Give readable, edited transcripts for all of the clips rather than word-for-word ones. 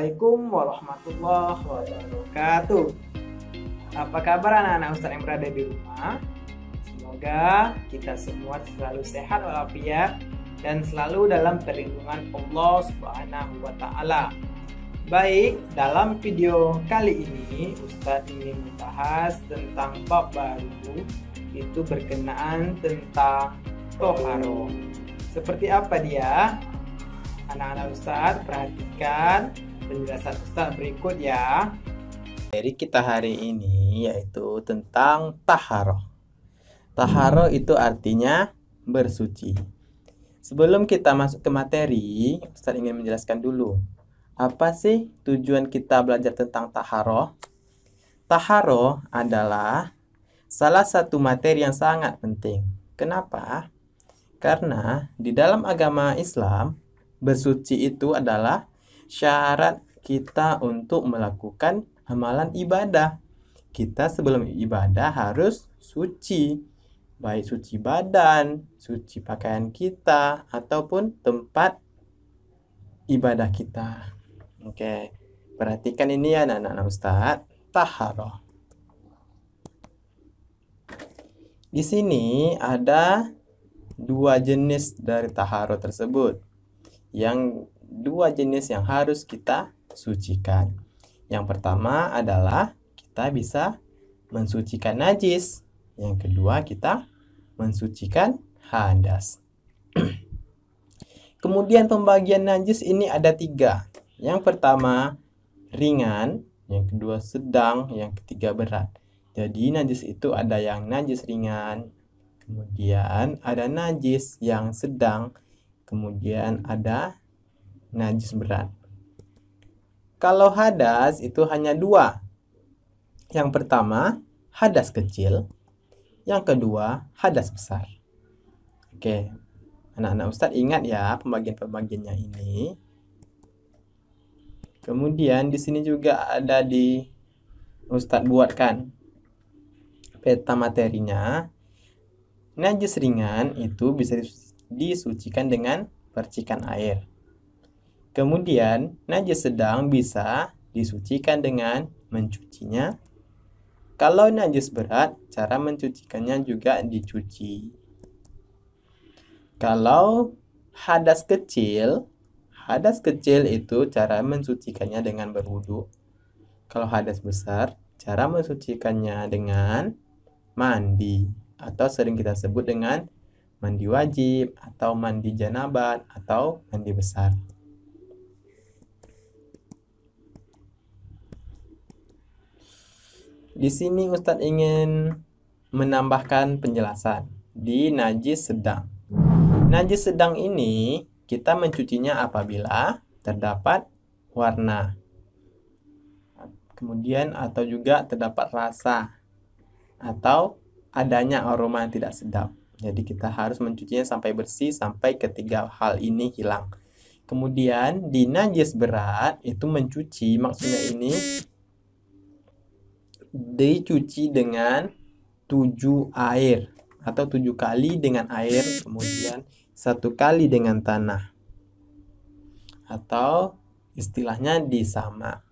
Assalamualaikum warahmatullahi wabarakatuh. Apa kabar anak-anak Ustadz yang berada di rumah? Semoga kita semua selalu sehat walafiat dan selalu dalam perlindungan Allah Subhanahu wa Ta'ala. Baik, dalam video kali ini Ustadz ingin membahas tentang bab baru, itu berkenaan tentang toharo. Seperti apa dia? Anak-anak Ustadz perhatikan penjelasan Ustadz berikut ya. Materi kita hari ini yaitu tentang taharo. Taharo itu artinya bersuci. Sebelum kita masuk ke materi, Ustadz ingin menjelaskan dulu. Apa sih tujuan kita belajar tentang taharo? Taharo adalah salah satu materi yang sangat penting. Kenapa? Karena di dalam agama Islam, bersuci itu adalah syarat kita untuk melakukan amalan ibadah. Kita sebelum ibadah harus suci. Baik suci badan, suci pakaian kita, ataupun tempat ibadah kita. Oke, perhatikan ini ya anak-anak Ustadz. Taharo. Di sini ada dua jenis dari taharo tersebut. Yang dua jenis yang harus kita sucikan. Yang pertama adalah kita bisa mensucikan najis. Yang kedua kita mensucikan hadas. Kemudian pembagian najis ini ada 3. Yang pertama ringan, yang kedua sedang, yang ketiga berat. Jadi najis itu ada yang najis ringan, kemudian ada najis yang sedang, kemudian ada najis berat. Kalau hadas itu hanya 2. Yang pertama, hadas kecil. Yang kedua, hadas besar. Oke, anak-anak Ustadz ingat ya pembagian-pembagiannya ini. Kemudian di sini juga ada di Ustadz buatkan peta materinya. Najis ringan itu bisa disucikan dengan percikan air. Kemudian, najis sedang bisa disucikan dengan mencucinya. Kalau najis berat, cara mencucikannya juga dicuci. Kalau hadas kecil itu cara mensucikannya dengan berwudu. Kalau hadas besar, cara mensucikannya dengan mandi, atau sering kita sebut dengan mandi wajib, atau mandi janabat, atau mandi besar. Di sini Ustadz ingin menambahkan penjelasan di najis sedang. Najis sedang ini kita mencucinya apabila terdapat warna, kemudian atau juga terdapat rasa, atau adanya aroma yang tidak sedap. Jadi kita harus mencucinya sampai bersih, sampai ketiga hal ini hilang. Kemudian di najis berat itu mencuci, maksudnya ini dicuci dengan 7 air atau 7 kali dengan air, kemudian 1 kali dengan tanah, atau istilahnya disamak.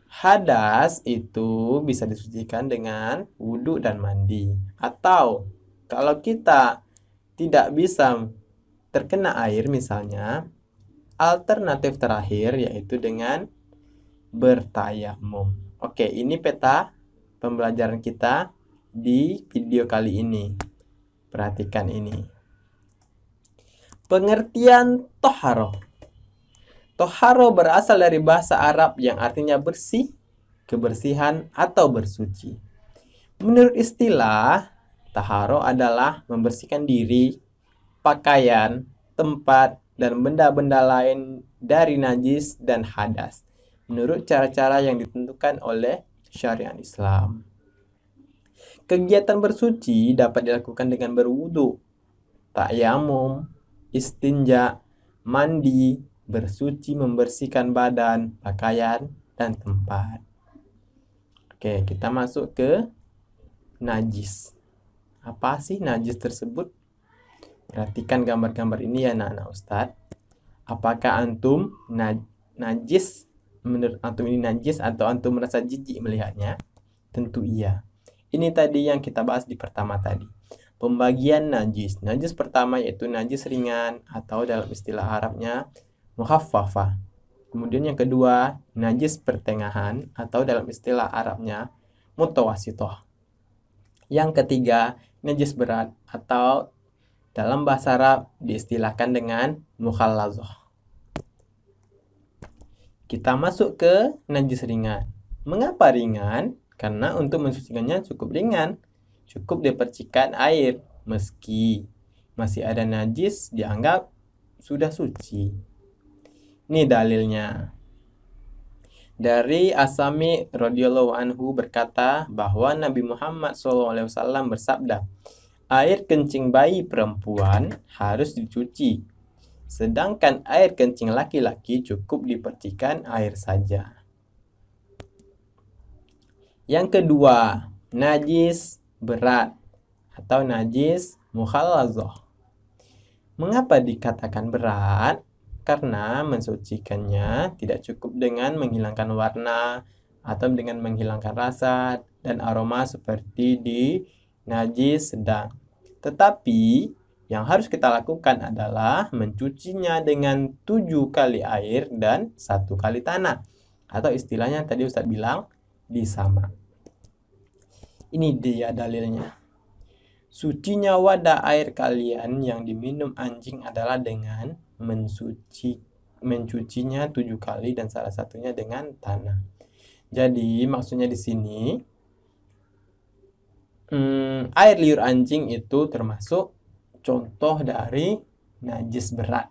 Hadas itu bisa disucikan dengan wudhu dan mandi. Atau kalau kita tidak bisa terkena air misalnya, alternatif terakhir yaitu dengan bertayamum. Oke, ini peta pembelajaran kita di video kali ini. Perhatikan ini. Pengertian toharo. Toharo berasal dari bahasa Arab yang artinya bersih, kebersihan, atau bersuci. Menurut istilah, taharo adalah membersihkan diri, pakaian, tempat, dan benda-benda lain dari najis dan hadas, menurut cara-cara yang ditentukan oleh syariat Islam. Kegiatan bersuci dapat dilakukan dengan berwudu, tayamum, istinja, mandi, bersuci membersihkan badan, pakaian, dan tempat. Oke, kita masuk ke najis. Apa sih najis tersebut? Perhatikan gambar-gambar ini ya anak-anak Ustadz. Apakah antum najis menurut antum ini najis atau antum merasa jijik melihatnya? Tentu iya. Ini tadi yang kita bahas di pertama tadi. Pembagian najis. Najis pertama yaitu najis ringan atau dalam istilah Arabnya mukhaffafah. Kemudian yang kedua, najis pertengahan atau dalam istilah Arabnya mutawasithah. Yang ketiga, najis berat atau dalam bahasa Arab diistilahkan dengan mukhallazah. Kita masuk ke najis ringan. Mengapa ringan? Karena untuk mensucikannya cukup ringan. Cukup dipercikan air. Meski masih ada najis, dianggap sudah suci. Ini dalilnya. Dari Asami radhiyallahu anhu berkata bahwa Nabi Muhammad SAW bersabda, air kencing bayi perempuan harus dicuci. Sedangkan air kencing laki-laki cukup dipercikan air saja. Yang kedua, najis berat atau najis mukhallazah. Mengapa dikatakan berat? Karena mensucikannya tidak cukup dengan menghilangkan warna atau dengan menghilangkan rasa dan aroma seperti di najis sedang. Tetapi yang harus kita lakukan adalah mencucinya dengan 7 kali air dan 1 kali tanah. Atau istilahnya tadi Ustadz bilang disama. Ini dia dalilnya. Sucinya wadah air kalian yang diminum anjing adalah dengan mencucinya 7 kali dan salah satunya dengan tanah. Jadi maksudnya di sini air liur anjing itu termasuk contoh dari najis berat.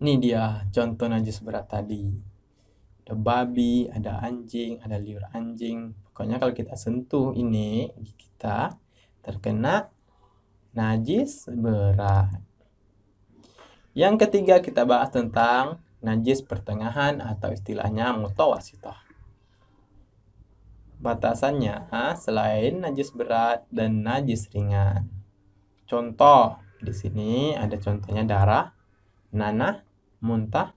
Ini dia contoh najis berat tadi. Ada babi, ada anjing, ada liur anjing. Pokoknya kalau kita sentuh ini, kita terkena najis berat. Yang ketiga kita bahas tentang najis pertengahan atau istilahnya mutawasithah. Batasannya selain najis berat dan najis ringan. Contoh di sini ada contohnya darah, nanah, muntah,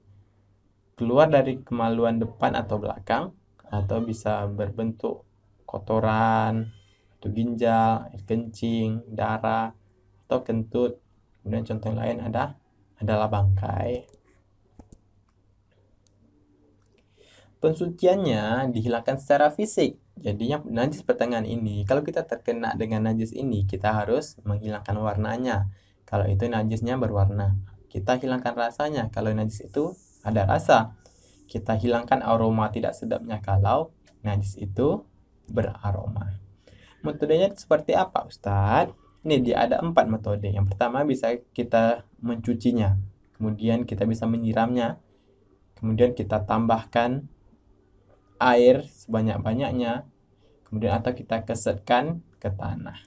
keluar dari kemaluan depan atau belakang, atau bisa berbentuk kotoran, atau ginjal, air kencing, darah, atau kentut. Kemudian contoh yang lain adalah bangkai. Pensuciannya dihilangkan secara fisik. Jadi yang najis pertengahan ini, kalau kita terkena dengan najis ini, kita harus menghilangkan warnanya. Kalau itu najisnya berwarna, kita hilangkan rasanya. Kalau najis itu ada rasa, kita hilangkan aroma tidak sedapnya kalau najis itu beraroma. Metodenya seperti apa, Ustadz? Ini dia ada 4 metode. Yang pertama bisa kita mencucinya, kemudian kita bisa menyiramnya, kemudian kita tambahkan air sebanyak-banyaknya, kemudian atau kita kesetkan ke tanah.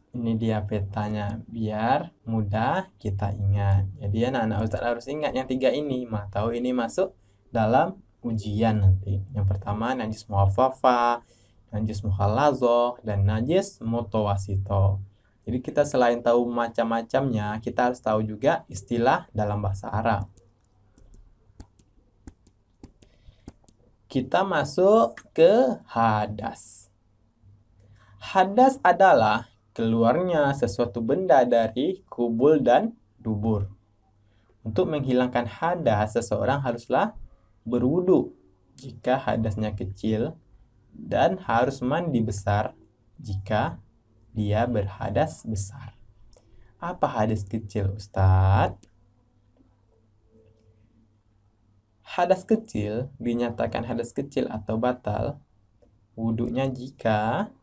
Ini dia petanya biar mudah kita ingat. Jadi anak-anak Ustadz harus ingat yang 3 ini. Tahu ini masuk dalam ujian nanti. Yang pertama najis muhaffafah, najis mukhallazah, dan najis mutawasithah. Jadi kita selain tahu macam-macamnya, kita harus tahu juga istilah dalam bahasa Arab. Kita masuk ke hadas. Hadas adalah keluarnya sesuatu benda dari kubul dan dubur. Untuk menghilangkan hadas, seseorang haruslah berwudu jika hadasnya kecil dan harus mandi besar jika dia berhadas besar. Apa hadas kecil, Ustadz? Hadas kecil dinyatakan hadas kecil atau batal wudunya jika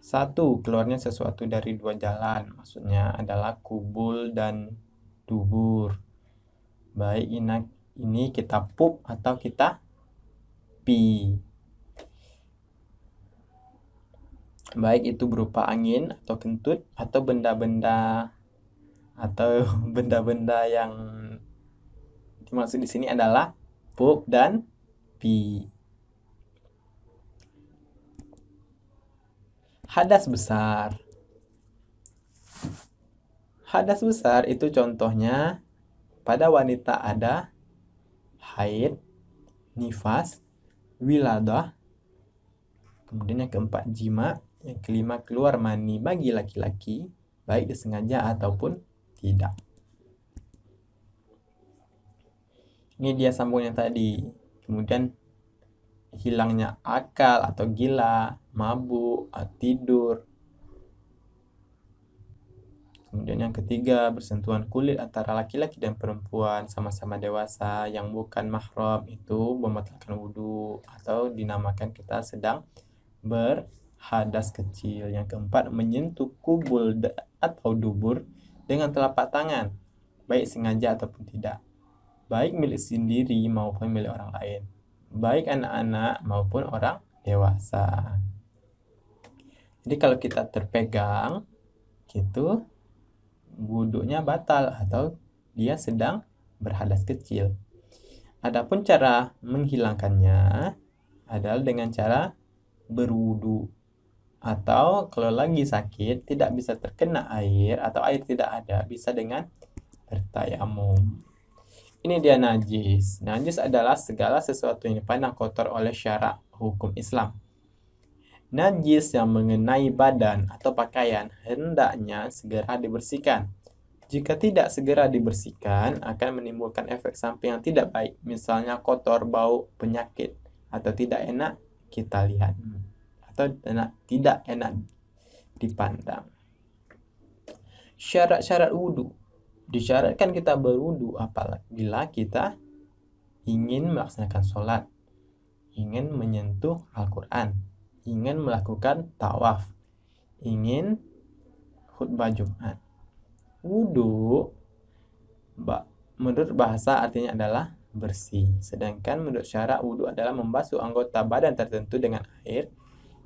1. Keluarnya sesuatu dari 2 jalan, maksudnya adalah kubul dan dubur. Baik ini kita pup atau kita pi. Baik itu berupa angin atau kentut atau benda-benda yang dimaksud di sini adalah pup dan pi. Hadas besar. Hadas besar itu contohnya pada wanita ada haid, nifas, wiladah, kemudian yang keempat jima, yang kelima keluar mani bagi laki-laki, baik disengaja ataupun tidak. Ini dia sambung yang tadi. Kemudian hilangnya akal atau gila, mabuk, tidur. Kemudian yang ketiga, bersentuhan kulit antara laki-laki dan perempuan sama-sama dewasa yang bukan mahram itu membatalkan wudhu atau dinamakan kita sedang berhadas kecil. Yang keempat, menyentuh kubul atau dubur dengan telapak tangan, baik sengaja ataupun tidak, baik milik sendiri maupun milik orang lain, baik anak-anak maupun orang dewasa. Jadi kalau kita terpegang gitu, wudhunya batal atau dia sedang berhadas kecil. Adapun cara menghilangkannya adalah dengan cara berwudhu, atau kalau lagi sakit tidak bisa terkena air atau air tidak ada, bisa dengan bertayamum. Ini dia najis. Najis adalah segala sesuatu yang dipandang kotor oleh syarak hukum Islam. Najis yang mengenai badan atau pakaian hendaknya segera dibersihkan. Jika tidak segera dibersihkan, akan menimbulkan efek samping yang tidak baik, misalnya kotor, bau, penyakit, atau tidak enak kita lihat, atau tidak enak dipandang. Syarat-syarat wudhu. Disyaratkan kita berwudhu apabila kita ingin melaksanakan sholat, ingin menyentuh Al-Quran, ingin melakukan tawaf, ingin khutbah Jumat. Wudhu menurut bahasa artinya adalah bersih. Sedangkan menurut syarak wudhu adalah membasuh anggota badan tertentu dengan air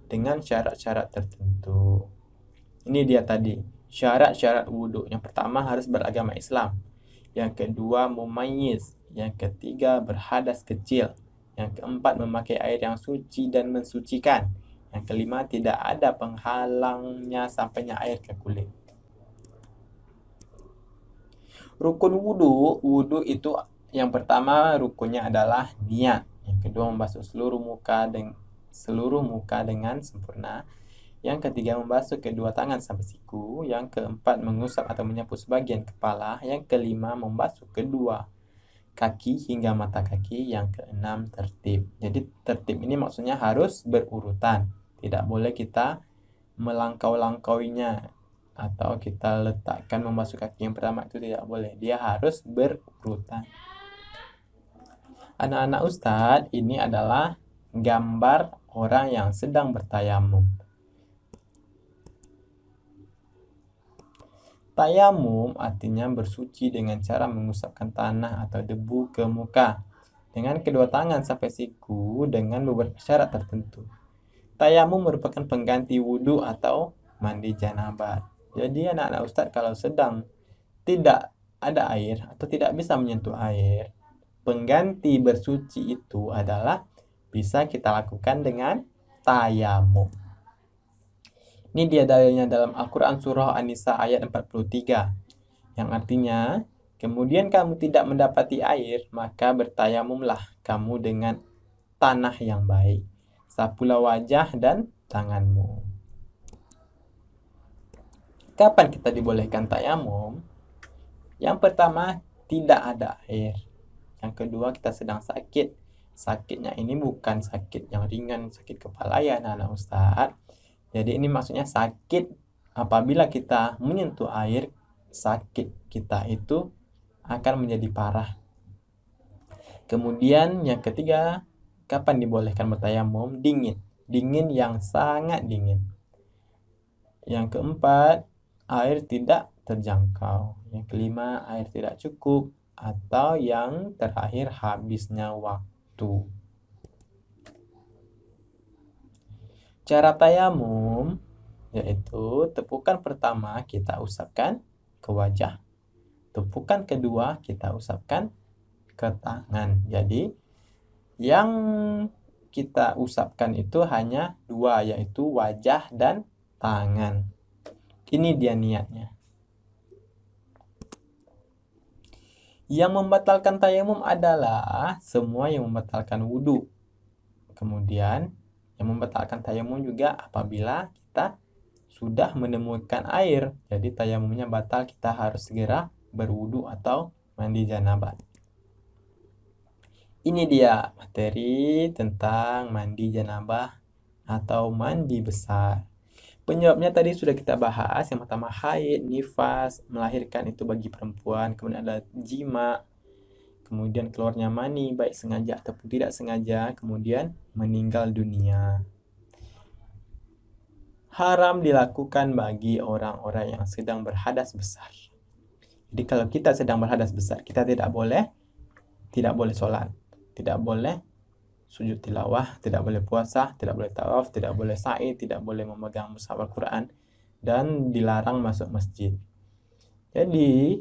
dengan syarat-syarat tertentu. Ini dia tadi syarat-syarat wudhu. Yang pertama harus beragama Islam. Yang kedua mumayyiz. Yang ketiga berhadas kecil. Yang keempat memakai air yang suci dan mensucikan. Yang kelima tidak ada penghalangnya sampainya air ke kulit. Rukun wudhu. Wudhu itu yang pertama rukunnya adalah niat. Yang kedua membasuh seluruh muka dengan sempurna. Yang ketiga membasuh kedua tangan sampai siku. Yang keempat mengusap atau menyapu sebagian kepala. Yang kelima membasuh kedua kaki hingga mata kaki. Yang keenam tertib. Jadi tertib ini maksudnya harus berurutan. Tidak boleh kita melangkau-langkauinya atau kita letakkan membasuh kaki yang pertama, itu tidak boleh. Dia harus berurutan. Anak-anak Ustadz, ini adalah gambar orang yang sedang bertayamum. Tayamum artinya bersuci dengan cara mengusapkan tanah atau debu ke muka dengan kedua tangan sampai siku dengan beberapa syarat tertentu. Tayamum merupakan pengganti wudhu atau mandi janabat. Jadi anak-anak Ustadz kalau sedang tidak ada air atau tidak bisa menyentuh air, pengganti bersuci itu adalah bisa kita lakukan dengan tayamum. Ini dia dalilnya dalam Al-Quran Surah An-Nisa ayat 43. Yang artinya, kemudian kamu tidak mendapati air, maka bertayamumlah kamu dengan tanah yang baik. Sapulah wajah dan tanganmu. Kapan kita dibolehkan tayamum? Yang pertama, tidak ada air. Yang kedua, kita sedang sakit. Sakitnya ini bukan sakit yang ringan, sakit kepala ya anak-anak Ustadz. Jadi ini maksudnya sakit apabila kita menyentuh air, sakit kita itu akan menjadi parah. Kemudian yang ketiga, kapan dibolehkan bertayamum? Dingin. Dingin yang sangat dingin. Yang keempat, air tidak terjangkau. Yang kelima, air tidak cukup. Atau yang terakhir, habisnya waktu. Cara tayamum yaitu tepukan pertama kita usapkan ke wajah. Tepukan kedua kita usapkan ke tangan. Jadi yang kita usapkan itu hanya dua, yaitu wajah dan tangan. Ini dia niatnya. Yang membatalkan tayamum adalah semua yang membatalkan wudhu. Kemudian yang membatalkan tayamum juga apabila kita sudah menemukan air. Jadi tayamumnya batal, kita harus segera berwudhu atau mandi janabah. Ini dia materi tentang mandi janabah atau mandi besar. Penyebabnya tadi sudah kita bahas. Yang pertama haid, nifas, melahirkan itu bagi perempuan. Kemudian ada jima. Kemudian keluarnya mani baik sengaja ataupun tidak sengaja. Kemudian meninggal dunia. Haram dilakukan bagi orang-orang yang sedang berhadas besar. Jadi kalau kita sedang berhadas besar, kita tidak boleh sholat, tidak boleh sujud tilawah, tidak boleh puasa, tidak boleh tawaf, tidak boleh sa'i, tidak boleh memegang mushaf Al-Quran, dan dilarang masuk masjid. Jadi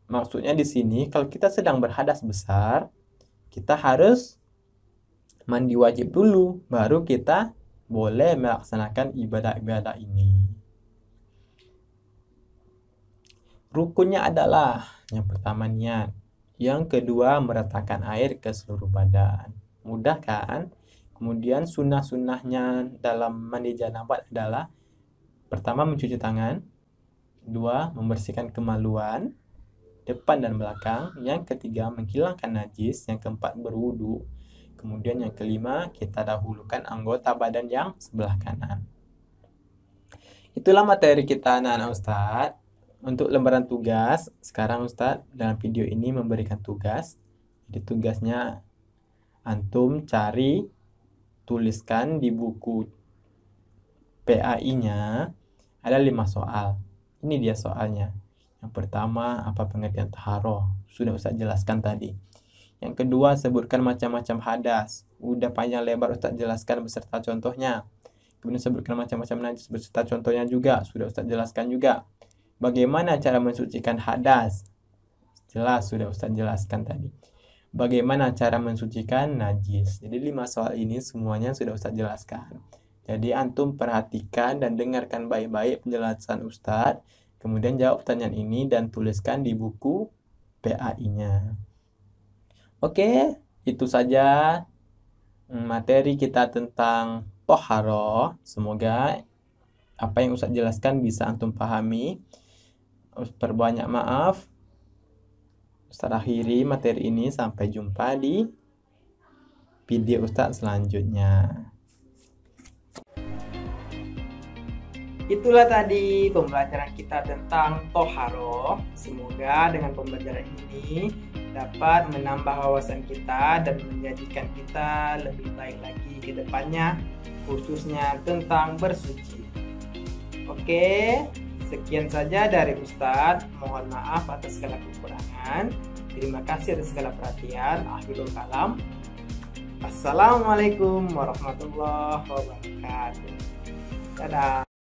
maksudnya di sini kalau kita sedang berhadas besar, kita harus mandi wajib dulu, baru kita boleh melaksanakan ibadah-ibadah ini. Rukunnya adalah yang pertama niat, yang kedua meratakan air ke seluruh badan. Mudah kan? Kemudian sunnah-sunnahnya dalam mandi janabah adalah pertama mencuci tangan, dua membersihkan kemaluan depan dan belakang, yang ketiga menghilangkan najis, yang keempat berwudu, kemudian yang kelima kita dahulukan anggota badan yang sebelah kanan. Itulah materi kita anak-anak Ustadz. Untuk lembaran tugas, sekarang Ustadz dalam video ini memberikan tugas. Jadi tugasnya antum cari, tuliskan di buku PAI-nya ada 5 soal. Ini dia soalnya. Yang pertama, apa pengertian taharoh? Sudah Ustadz jelaskan tadi. Yang kedua, sebutkan macam-macam hadas. Udah panjang lebar Ustadz jelaskan beserta contohnya. Kemudian sebutkan macam-macam najis beserta contohnya juga. Sudah Ustadz jelaskan juga. Bagaimana cara mensucikan hadas? Jelas, sudah Ustadz jelaskan tadi. Bagaimana cara mensucikan najis? Jadi 5 soal ini semuanya sudah Ustadz jelaskan. Jadi antum perhatikan dan dengarkan baik-baik penjelasan Ustadz. Kemudian jawab pertanyaan ini dan tuliskan di buku PAI-nya. Oke, itu saja materi kita tentang toharoh. Semoga apa yang Ustadz jelaskan bisa antum pahami. Perbanyak maaf. Ustadz akhiri materi ini. Sampai jumpa di video Ustadz selanjutnya. Itulah tadi pembelajaran kita tentang toharoh. Semoga dengan pembelajaran ini dapat menambah wawasan kita dan menjadikan kita lebih baik lagi ke depannya, khususnya tentang bersuci. Oke, sekian saja dari Ustadz. Mohon maaf atas segala kekurangan. Terima kasih atas segala perhatian. Akhirul kalam. Assalamualaikum warahmatullahi wabarakatuh. Dadah.